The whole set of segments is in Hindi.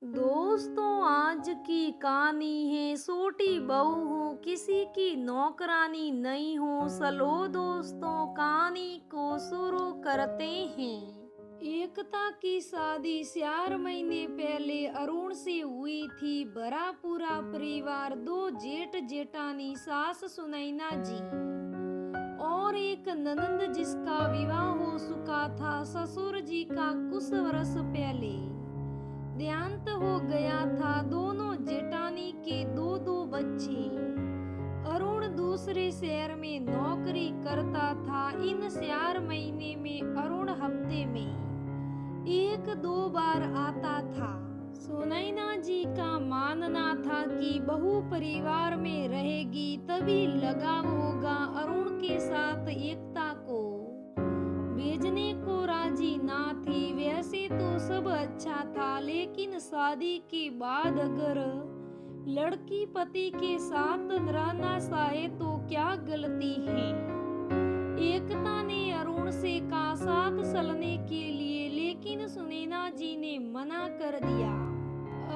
दोस्तों, आज की कहानी है छोटी बहू हूँ किसी की नौकरानी नहीं हूँ। चलो दोस्तों, कहानी को शुरू करते हैं। एकता की शादी 4 महीने पहले अरुण से हुई थी। भरा पूरा परिवार, 2 जेठ जेठानी, सास सुनैना जी और एक ननंद जिसका विवाह हो चुका था। ससुर जी का कुछ वर्ष पहले देहांत हो गया था। दोनों जेठानी के दो दो बच्चे। अरुण दूसरे शहर में नौकरी करता था। इन 4 महीने में अरुण हफ्ते में 1-2 बार आता था। सुनैना जी का मानना था कि बहू परिवार में रहेगी तभी लगाव होगा। अरुण के साथ एकता को भेजने को राजी ना थी। वैसे तो सब अच्छा था, लेकिन शादी के बाद अगर लड़की पति के साथ रहना चाहे तो क्या गलती है। एकता ने अरुण से कहा साथ चलने के लिए, लेकिन सुनैना जी ने मना कर दिया।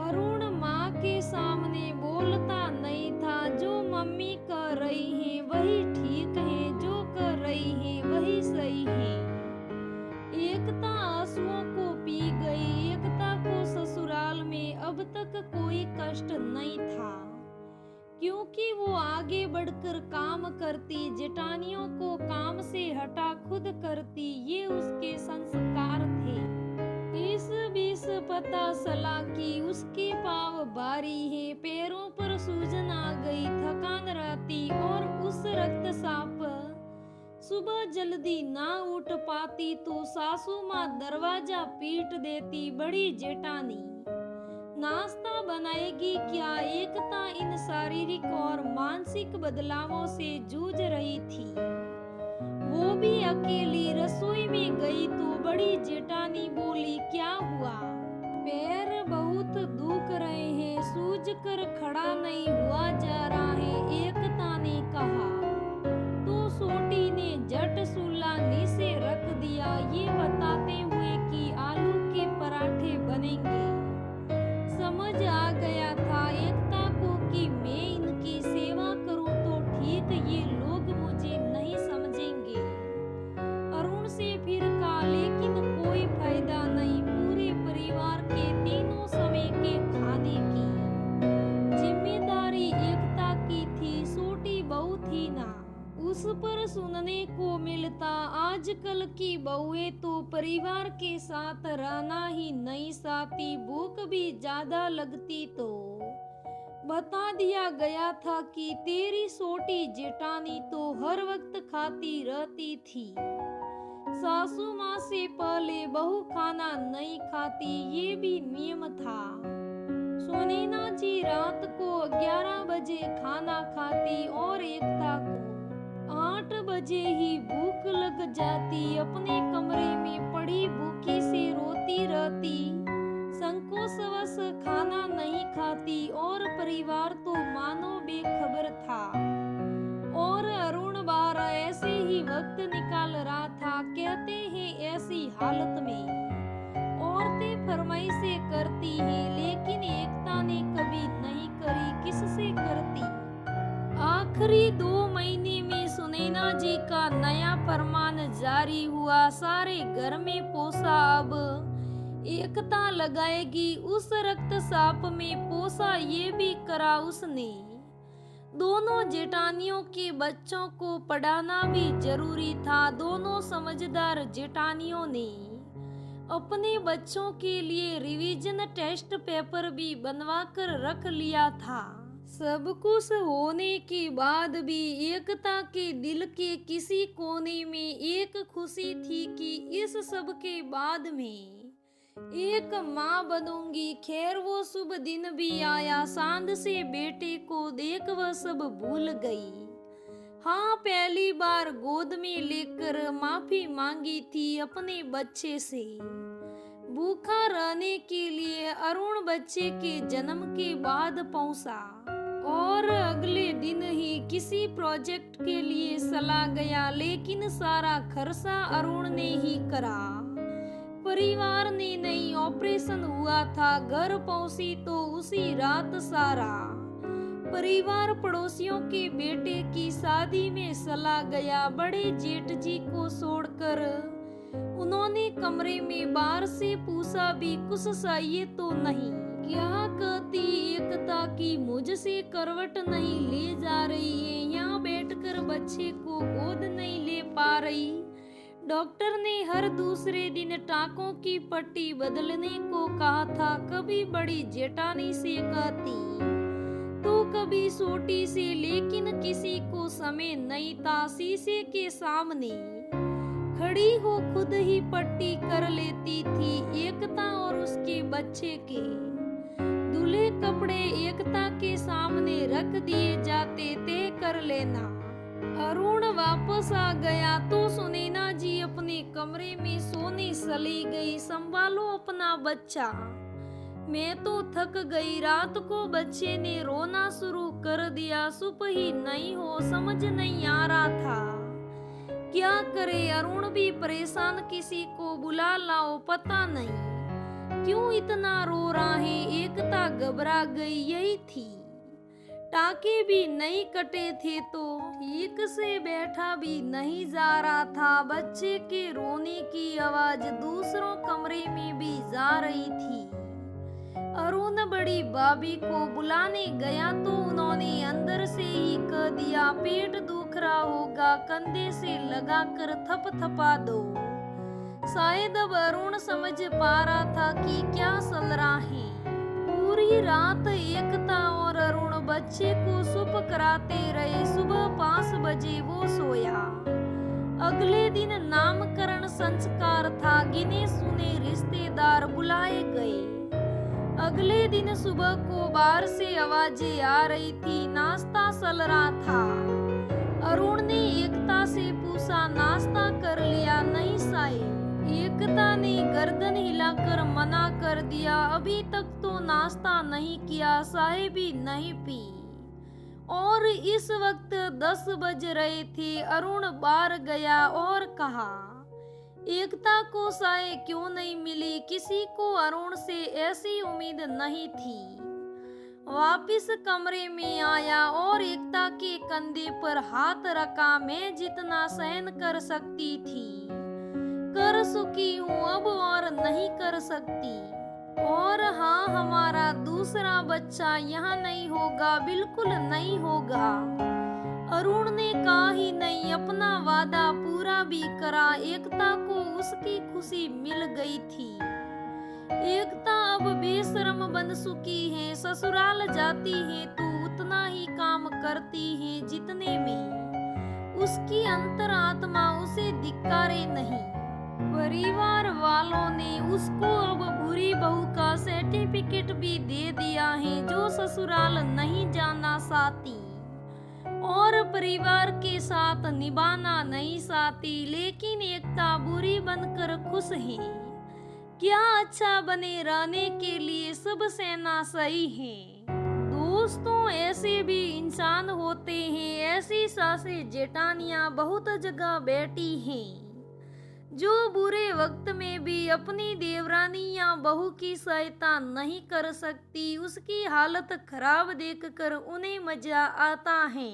अरुण माँ के सामने बोलता नहीं था। जो मम्मी कर रही है वही ठीक है, जो कर रही है वही सही है। एकता आंसुओं को पी गई। एकता को ससुराल में अब तक कोई कष्ट नहीं था, क्योंकि वो आगे बढ़कर काम करती, जेठानियों को काम से हटा खुद करती। ये उसके संस्कार थे। इस बीच पता चला कि उसके पाँव भारी है, पैरों पर सूजन आ गई, थकान रहती और उस रक्तचाप सुबह जल्दी ना उठ पाती तो सासू माँ दरवाजा पीट देती। बड़ी जेठानी नाश्ता बनाएगी क्या। एकता इन शारीरिक और मानसिक बदलावों से जूझ रही थी। वो भी अकेली रसोई में गई तो बड़ी जेठानी बोली, क्या हुआ। पैर बहुत दुख रहे हैं, सूझ कर खड़ा नहीं हुआ जा रहा है, एकता ने कहा। तो छोटी ने झट चूल्हा नीचे रख दिया, ये बताते हुए कि आलू के पराठे बनेंगे। समझ आ गया था एकता को कि मैं इनकी सेवा करूं तो ठीक, ये लोग मुझे नहीं समझेंगे। अरुण से फिर कहा, लेकिन कोई फायदा नहीं। पूरे परिवार के तीनों समय के खाने की जिम्मेदारी एकता की थी, छोटी बहू थी ना। उस पर सुनने को मिलता, आजकल की बहुएं तो परिवार के साथ रहना ही नहीं चाहती, भूख भी ज्यादा लगती तो बता दिया गया था कि तेरी छोटी जेठानी तो हर वक्त खाती रहती थी। सासू माँ से पहले बहू खाना नहीं खाती, ये भी नियम था। सुनैना जी रात को 11 बजे खाना खाती और एकता को 8 बजे ही भूख लग जाती। अपने कमरे में पड़ी भूखी से रोती रहती, संकोचवश खाना नहीं खाती और परिवार तो मानो बेखबर था। और अरुण बार ऐसे ही वक्त निकाल रहा था। कहते हैं ऐसी हालत में औरतें फरमाइशें करती हैं, लेकिन एकता ने कभी नहीं करी, किससे करती। आखिरी 2 महीने में सुनैना जी का नया फरमान जारी हुआ, सारे घर में पोसा अब एकता लगाएगी। उस रक्तचाप में पोसा ये भी करा उसने। दोनों जेठानियों के बच्चों को पढ़ाना भी जरूरी था। दोनों समझदार जेठानियों ने अपने बच्चों के लिए रिवीजन टेस्ट पेपर भी बनवा कर रख लिया था। सब कुछ होने के बाद भी एकता के दिल के किसी कोने में एक खुशी थी कि इस सब के बाद में एक माँ बनूंगी। खैर वो शुभ दिन भी आया। चांद से बेटे को देख वह सब भूल गई। हाँ, पहली बार गोद में लेकर माफी मांगी थी अपने बच्चे से। भूखा रहने के लिए अरुण बच्चे के जन्म के बाद पहुंचा और अगले दिन ही किसी प्रोजेक्ट के लिए चला गया, लेकिन सारा खर्चा अरुण ने ही करा। परिवार ने नहीं ऑपरेशन हुआ था, घर पहुंची तो उसी रात सारा परिवार पड़ोसियों के बेटे की शादी में चला गया। बड़े जेठ जी को छोड़कर उन्होंने कमरे में बाहर से पूछा भी कुछ चाहिए तो नहीं। क्या कहती एकता की मुझसे करवट नहीं ले जा रही है, यहाँ बैठकर बच्चे को गोद नहीं ले पा रही। डॉक्टर ने हर दूसरे दिन टाँकों की पट्टी बदलने को कहा था। कभी बड़ी जेठानी से कहती तो कभी छोटी से, लेकिन किसी को समय नहीं था। शीशे के सामने खड़ी हो खुद ही पट्टी कर लेती थी। एकता और उसके बच्चे के धुले कपड़े एकता के सामने रख दिए जाते, तय कर लेना। अरुण वापस आ गया तो सुनैना जी अपने कमरे में सोने चली गई। संभालो अपना बच्चा, मैं तो थक गई। रात को बच्चे ने रोना शुरू कर दिया। सुबह ही नहीं हो, समझ नहीं आ रहा था क्या करे। अरुण भी परेशान, किसी को बुला लाओ, पता नहीं क्यों इतना रो रहा है। एकता घबरा गई, यही थी। टाके भी नहीं कटे थे तो ठीक से बैठा भी नहीं जा रहा था। बच्चे के रोने की आवाज दूसरों कमरे में भी जा रही थी। अरुण बड़ी भाभी को बुलाने गया तो उन्होंने अंदर से ही कह दिया, पेट दुख रहा होगा, कंधे से लगाकर थपथपा दो। शायद अब अरुण समझ पा रहा था कि क्या चल रहा है। पूरी रात एकता और अरुण बच्चे को चुप कराते रहे। सुबह 5 बजे वो सोया। अगले दिन नामकरण संस्कार था। गिने सुने रिश्तेदार बुलाए गए। अगले दिन सुबह को बाहर से आवाजें आ रही थी, नाश्ता चल रहा था। अरुण ने एकता से पूछा, नाश्ता कर लिया? नहीं शायद। एकता ने गर्दन हिलाकर मना कर दिया, अभी तक तो नाश्ता नहीं किया, चाय भी नहीं पी। और इस वक्त 10 बज रहे थे। अरुण बाहर गया और कहा, एकता को चाय क्यों नहीं मिली? किसी को अरुण से ऐसी उम्मीद नहीं थी। वापिस कमरे में आया और एकता के कंधे पर हाथ रखा। मैं जितना सहन कर सकती थी कर चुकी हूँ, अब और नहीं कर सकती। और हाँ, हमारा दूसरा बच्चा यहाँ नहीं होगा, बिल्कुल नहीं होगा। अरुण ने कहा ही नहीं, अपना वादा पूरा भी करा। एकता को उसकी खुशी मिल गई थी। एकता अब बेशर्म बन चुकी है। ससुराल जाती है तो उतना ही काम करती है जितने में उसकी अंतरात्मा उसे धिक्कारे नहीं। परिवार वालों ने उसको अब बुरी बहू का सर्टिफिकेट भी दे दिया है, जो ससुराल नहीं जाना चाहती और परिवार के साथ निभाना नहीं चाहती। लेकिन एकता बुरी बनकर खुश है। क्या अच्छा बने रहने के लिए सब सहना सही है। दोस्तों, ऐसे भी इंसान होते हैं। ऐसी सासें जेठानियां बहुत जगह बैठी हैं जो बुरे वक्त में भी अपनी देवरानी या बहू की सहायता नहीं कर सकती। उसकी हालत खराब देखकर उन्हें मजा आता है।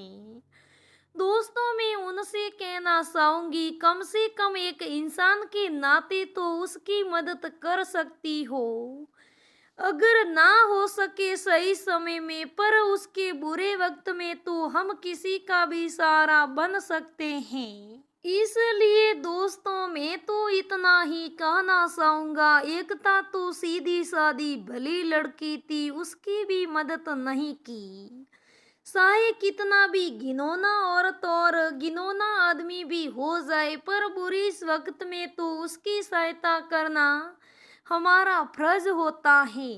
दोस्तों, मैं उनसे कहना चाहूंगी, कम से कम एक इंसान के नाते तो उसकी मदद कर सकती हो। अगर ना हो सके सही समय में, पर उसके बुरे वक्त में तो हम किसी का भी सहारा बन सकते हैं। इसलिए दोस्तों, मैं तो इतना ही कहना चाहूंगा, एकता तो सीधी सादी भली लड़की थी, उसकी भी मदद नहीं की। चाहे कितना भी घिनौना औरत और घिनौना आदमी भी हो जाए, पर बुरी इस वक्त में तो उसकी सहायता करना हमारा फर्ज होता है।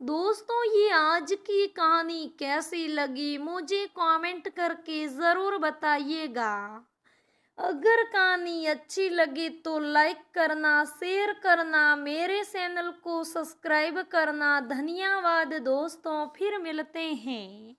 दोस्तों, ये आज की कहानी कैसी लगी मुझे कमेंट करके जरूर बताइएगा। अगर कहानी अच्छी लगी तो लाइक करना, शेयर करना, मेरे चैनल को सब्सक्राइब करना। धन्यवाद दोस्तों, फिर मिलते हैं।